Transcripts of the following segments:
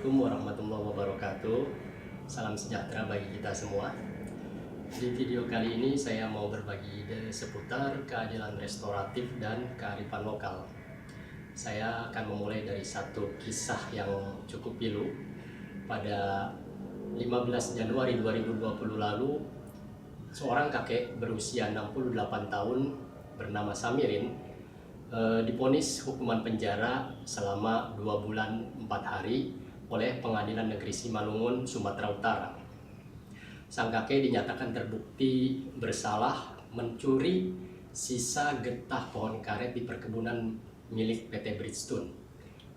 Assalamualaikum warahmatullahi wabarakatuh. Salam sejahtera bagi kita semua. Di video kali ini saya mau berbagi ide seputar keadilan restoratif dan kearifan lokal. Saya akan memulai dari satu kisah yang cukup pilu. Pada 15 Januari 2020 lalu, seorang kakek berusia 68 tahun bernama Samirin divonis hukuman penjara selama 2 bulan 4 hari oleh Pengadilan Negeri Simalungun, Sumatera Utara. Sang kakek dinyatakan terbukti bersalah mencuri sisa getah pohon karet di perkebunan milik PT Bridgestone.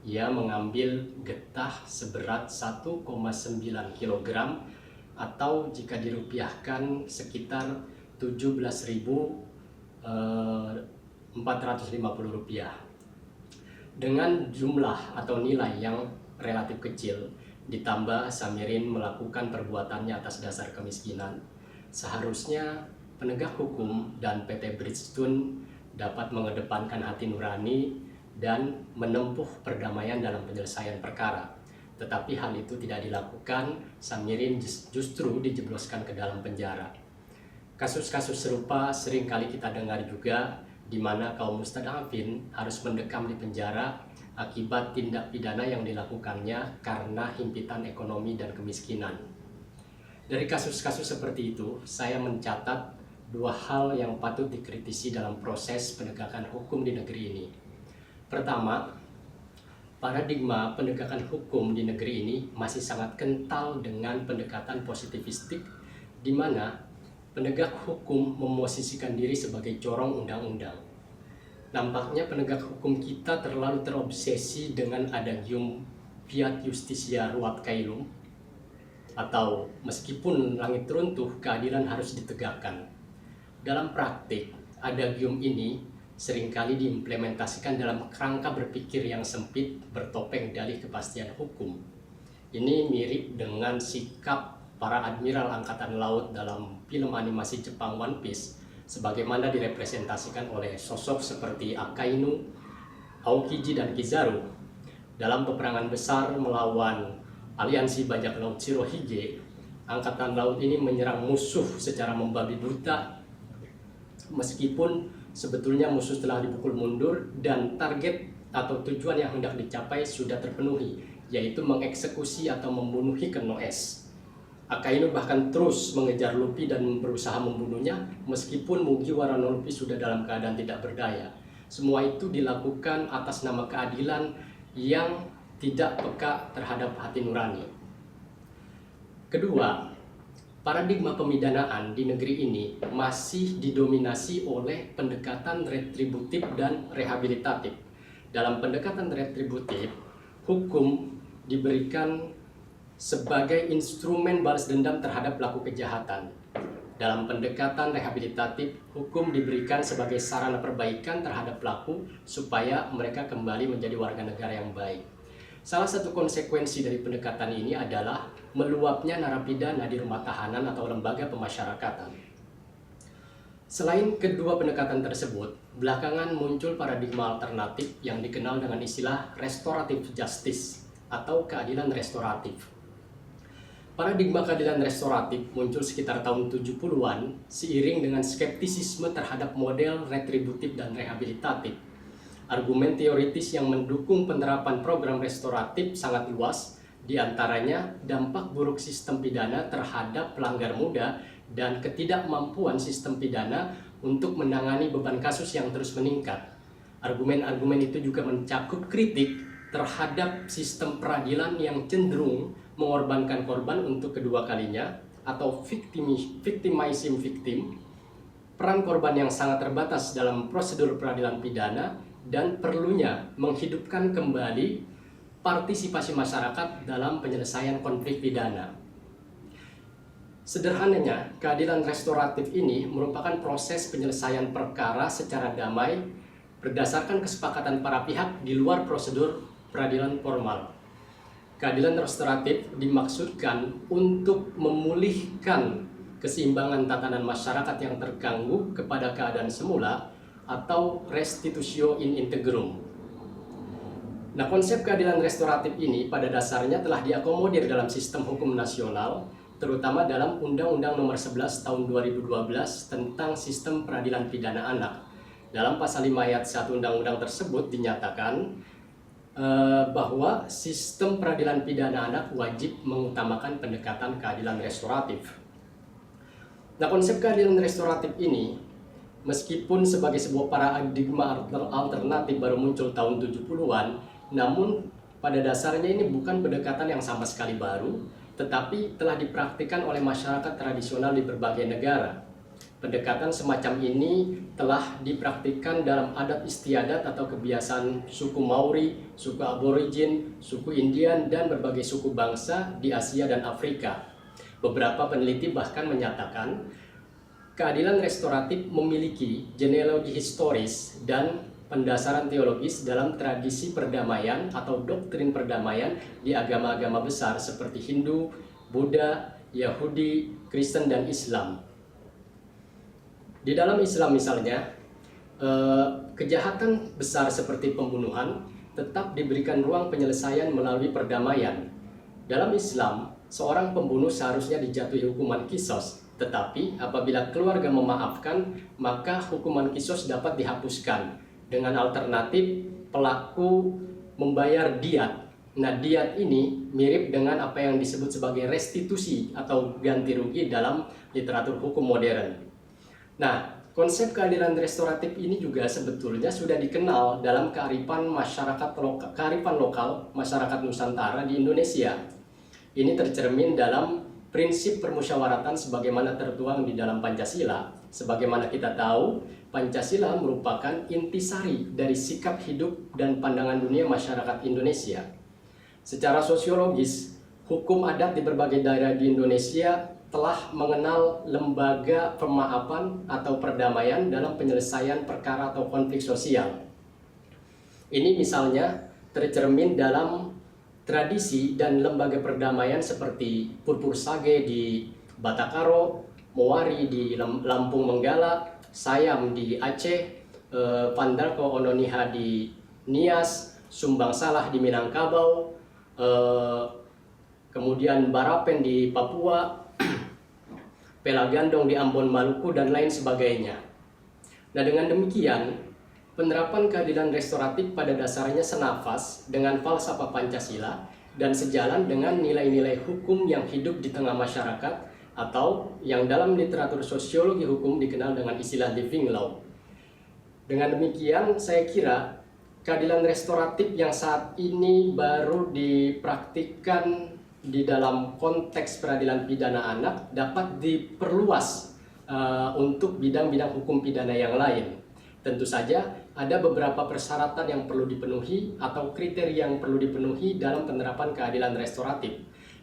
Ia mengambil getah seberat 1,9 kg atau jika dirupiahkan sekitar 17.450 rupiah. Dengan jumlah atau nilai yang relatif kecil, ditambah Samirin melakukan perbuatannya atas dasar kemiskinan, seharusnya penegak hukum dan PT Bridgestone dapat mengedepankan hati nurani dan menempuh perdamaian dalam penyelesaian perkara. Tetapi hal itu tidak dilakukan, Samirin justru dijebloskan ke dalam penjara. Kasus-kasus serupa sering kali kita dengar juga, di mana kaum mustadafin harus mendekam di penjara akibat tindak pidana yang dilakukannya karena himpitan ekonomi dan kemiskinan. Dari kasus-kasus seperti itu, saya mencatat dua hal yang patut dikritisi dalam proses penegakan hukum di negeri ini. Pertama, paradigma penegakan hukum di negeri ini masih sangat kental dengan pendekatan positivistik, di mana penegak hukum memosisikan diri sebagai corong undang-undang. Nampaknya penegak hukum kita terlalu terobsesi dengan adagium fiat justisia ruat caelum, atau meskipun langit runtuh, keadilan harus ditegakkan. Dalam praktik, adagium ini seringkali diimplementasikan dalam kerangka berpikir yang sempit bertopeng dalih kepastian hukum. Ini mirip dengan sikap para admiral angkatan laut dalam film animasi Jepang One Piece, sebagaimana direpresentasikan oleh sosok seperti Akainu, Aokiji, dan Kizaru. Dalam peperangan besar melawan aliansi bajak laut Shirohige, angkatan laut ini menyerang musuh secara membabi buta, meskipun sebetulnya musuh telah dipukul mundur dan target atau tujuan yang hendak dicapai sudah terpenuhi, yaitu mengeksekusi atau membunuh Hiken no Es. Akainu bahkan terus mengejar Luffy dan berusaha membunuhnya, meskipun Mugiwara no Luffy sudah dalam keadaan tidak berdaya. Semua itu dilakukan atas nama keadilan yang tidak peka terhadap hati nurani. Kedua, paradigma pemidanaan di negeri ini masih didominasi oleh pendekatan retributif dan rehabilitatif. Dalam pendekatan retributif, hukum diberikan sebagai instrumen balas dendam terhadap pelaku kejahatan. Dalam pendekatan rehabilitatif, hukum diberikan sebagai sarana perbaikan terhadap pelaku supaya mereka kembali menjadi warga negara yang baik. Salah satu konsekuensi dari pendekatan ini adalah meluapnya narapidana di rumah tahanan atau lembaga pemasyarakatan. Selain kedua pendekatan tersebut, belakangan muncul paradigma alternatif yang dikenal dengan istilah restoratif justice atau keadilan restoratif. Paradigma keadilan restoratif muncul sekitar tahun 70-an seiring dengan skeptisisme terhadap model retributif dan rehabilitatif. Argumen teoritis yang mendukung penerapan program restoratif sangat luas, diantaranya dampak buruk sistem pidana terhadap pelanggar muda dan ketidakmampuan sistem pidana untuk menangani beban kasus yang terus meningkat. Argumen-argumen itu juga mencakup kritik terhadap sistem peradilan yang cenderung mengorbankan korban untuk kedua kalinya atau victimizing victim, peran korban yang sangat terbatas dalam prosedur peradilan pidana, dan perlunya menghidupkan kembali partisipasi masyarakat dalam penyelesaian konflik pidana. Sederhananya, keadilan restoratif ini merupakan proses penyelesaian perkara secara damai berdasarkan kesepakatan para pihak di luar prosedur peradilan formal. Keadilan restoratif dimaksudkan untuk memulihkan keseimbangan tatanan masyarakat yang terganggu kepada keadaan semula atau restitutio in integrum. Nah, konsep keadilan restoratif ini pada dasarnya telah diakomodir dalam sistem hukum nasional, terutama dalam Undang-Undang Nomor 11 Tahun 2012 tentang Sistem Peradilan Pidana Anak. Dalam pasal 5 ayat 1 undang-undang tersebut dinyatakan bahwa sistem peradilan pidana anak wajib mengutamakan pendekatan keadilan restoratif. Nah, konsep keadilan restoratif ini meskipun sebagai sebuah paradigma alternatif baru muncul tahun 70-an, namun pada dasarnya ini bukan pendekatan yang sama sekali baru, tetapi telah dipraktikkan oleh masyarakat tradisional di berbagai negara. Pendekatan semacam ini telah dipraktikkan dalam adat istiadat atau kebiasaan suku Maori, suku Aborigin, suku Indian, dan berbagai suku bangsa di Asia dan Afrika. Beberapa peneliti bahkan menyatakan keadilan restoratif memiliki genealogi historis dan pendasaran teologis dalam tradisi perdamaian atau doktrin perdamaian di agama-agama besar seperti Hindu, Buddha, Yahudi, Kristen, dan Islam. Di dalam Islam misalnya, kejahatan besar seperti pembunuhan tetap diberikan ruang penyelesaian melalui perdamaian. Dalam Islam, seorang pembunuh seharusnya dijatuhi hukuman qisas, tetapi apabila keluarga memaafkan, maka hukuman qisas dapat dihapuskan dengan alternatif pelaku membayar diat. Nah, diat ini mirip dengan apa yang disebut sebagai restitusi atau ganti rugi dalam literatur hukum modern. Nah, konsep keadilan restoratif ini juga sebetulnya sudah dikenal dalam kearifan lokal masyarakat Nusantara di Indonesia. Ini tercermin dalam prinsip permusyawaratan sebagaimana tertuang di dalam Pancasila. Sebagaimana kita tahu, Pancasila merupakan intisari dari sikap hidup dan pandangan dunia masyarakat Indonesia. Secara sosiologis, hukum adat di berbagai daerah di Indonesia telah mengenal lembaga pemaafan atau perdamaian dalam penyelesaian perkara atau konflik sosial. Ini misalnya tercermin dalam tradisi dan lembaga perdamaian seperti Purpur Sage di Batakaro, Mowari di Lampung Menggala, Sayam di Aceh, Pandarko Ononiha di Nias, Sumbang Salah di Minangkabau, kemudian Barapen di Papua, Pelagandong di Ambon Maluku, dan lain sebagainya. Nah, dengan demikian, penerapan keadilan restoratif pada dasarnya senafas dengan falsafah Pancasila dan sejalan dengan nilai-nilai hukum yang hidup di tengah masyarakat atau yang dalam literatur sosiologi hukum dikenal dengan istilah living law. Dengan demikian, saya kira keadilan restoratif yang saat ini baru dipraktikkan di dalam konteks peradilan pidana anak dapat diperluas untuk bidang-bidang hukum pidana yang lain. Tentu saja ada beberapa persyaratan yang perlu dipenuhi atau kriteria yang perlu dipenuhi dalam penerapan keadilan restoratif.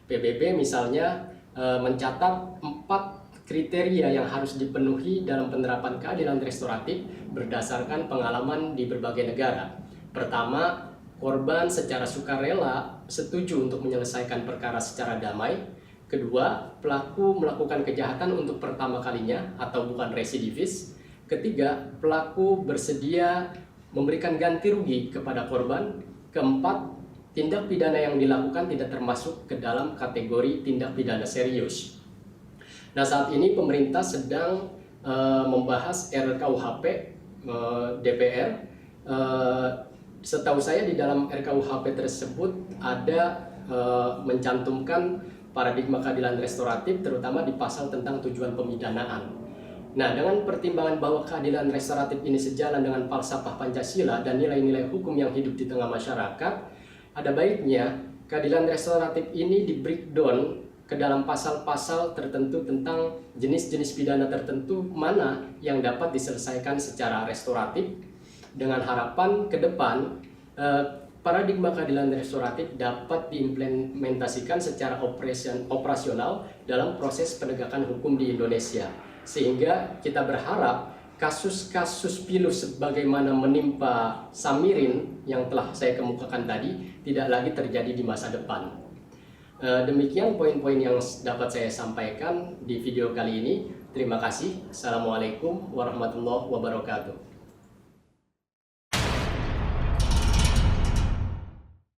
PBB misalnya mencatat 4 kriteria yang harus dipenuhi dalam penerapan keadilan restoratif berdasarkan pengalaman di berbagai negara. Pertama, korban secara sukarela setuju untuk menyelesaikan perkara secara damai. Kedua, pelaku melakukan kejahatan untuk pertama kalinya atau bukan residivis. Ketiga, pelaku bersedia memberikan ganti rugi kepada korban. Keempat, tindak pidana yang dilakukan tidak termasuk ke dalam kategori tindak pidana serius. Nah, saat ini pemerintah sedang membahas RKUHP DPR. Setahu saya di dalam RKUHP tersebut ada mencantumkan paradigma keadilan restoratif terutama di pasal tentang tujuan pemidanaan. Nah, dengan pertimbangan bahwa keadilan restoratif ini sejalan dengan falsafah Pancasila dan nilai-nilai hukum yang hidup di tengah masyarakat, ada baiknya keadilan restoratif ini di breakdown ke dalam pasal-pasal tertentu tentang jenis-jenis pidana tertentu mana yang dapat diselesaikan secara restoratif, dengan harapan ke depan paradigma keadilan restoratif dapat diimplementasikan secara operasional dalam proses penegakan hukum di Indonesia. Sehingga kita berharap kasus-kasus pilu sebagaimana menimpa Samirin yang telah saya kemukakan tadi tidak lagi terjadi di masa depan. Demikian poin-poin yang dapat saya sampaikan di video kali ini. Terima kasih. Assalamualaikum warahmatullahi wabarakatuh.